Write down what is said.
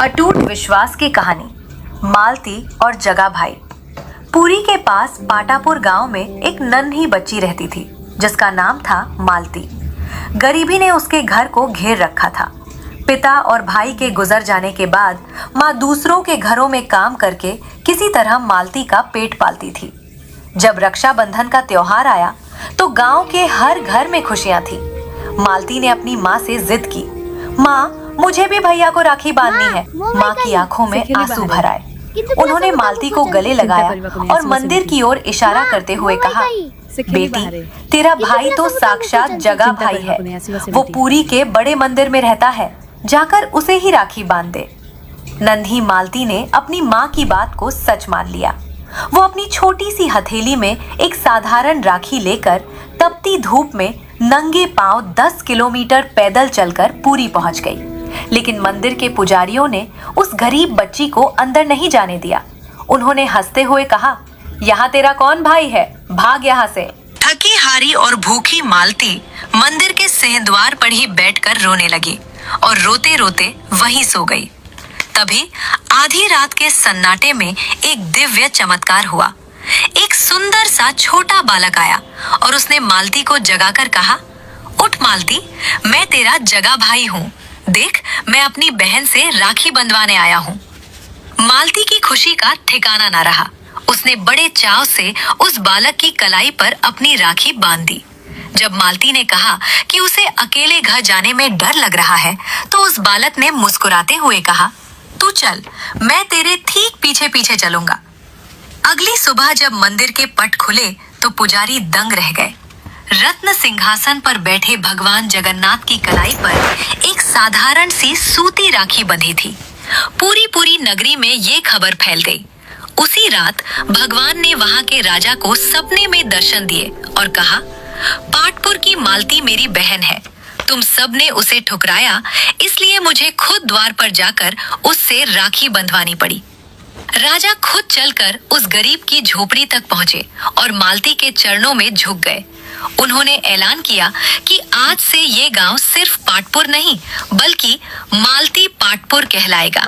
अटूट विश्वास की कहानी। मालती और जगा भाई। पुरी के पास पाटापुर गांव में एक नन्ही बच्ची रहती थी जिसका नाम था मालती। गरीबी ने उसके घर को घेर रखा था। पिता और भाई के गुजर जाने के बाद माँ दूसरों के घरों में काम करके किसी तरह मालती का पेट पालती थी। जब रक्षाबंधन का त्योहार आया तो गांव के हर घर में खुशियां थी। मालती ने अपनी माँ से जिद की, माँ मुझे भी भैया को राखी बांधनी है। माँ की आंखों में आंसू भर आए। उन्होंने मालती को गले लगाया और मंदिर की ओर इशारा करते हुए कहा, बेटी तेरा भाई तो साक्षात जगा भाई है, वो पुरी के बड़े मंदिर में रहता है, जाकर उसे ही राखी बांध दे। नन्ही मालती ने अपनी माँ की बात को सच मान लिया। वो अपनी छोटी सी हथेली में एक साधारण राखी लेकर तपती धूप में नंगे पांव 10 किलोमीटर पैदल चलकर पुरी पहुंच गई। लेकिन मंदिर के पुजारियों ने उस गरीब बच्ची को अंदर नहीं जाने दिया। उन्होंने हंसते हुए कहा, यहाँ तेरा कौन भाई है, भाग यहाँ से। थकी हारी और भूखी मालती मंदिर के सिंहद्वार पर ही बैठकर रोने लगी और रोते रोते वहीं सो गई। तभी आधी रात के सन्नाटे में एक दिव्य चमत्कार हुआ। एक सुंदर सा छोटा बालक आया और उसने मालती को जगाकर कहा, उठ मालती, मैं तेरा जगा भाई हूँ। देख, मैं अपनी बहन से राखी बंधवाने आया हूँ। मालती की खुशी का ठिकाना न रहा। उसने बड़े चाव से उस बालक की कलाई पर अपनी राखी बांध दी। जब मालती ने कहा कि उसे अकेले घर जाने में डर लग रहा है, तो उस बालक ने मुस्कुराते हुए कहा, तू चल, मैं तेरे ठीक पीछे पीछे चलूंगा। अगली सुबह जब मंदिर के पट खुले तो पुजारी दंग रह गए। रत्न सिंहासन पर बैठे भगवान जगन्नाथ की कलाई पर एक साधारण सी सूती राखी बंधी थी। पूरी नगरी में ये खबर फैल गई। उसी रात भगवान ने वहां के राजा को सपने में दर्शन दिए और कहा, पाटपुर की मालती मेरी बहन है। तुम सब ने उसे ठुकराया, इसलिए मुझे खुद द्वार पर जाकर उससे राखी बंधवानी पड़ी। राजा खुद चलकर उस गरीब की झोपड़ी तक पहुंचे और मालती के चरणों में झुक गए। उन्होंने ऐलान किया कि आज से ये गांव सिर्फ पाटपुर नहीं बल्कि मालती पाटपुर कहलाएगा।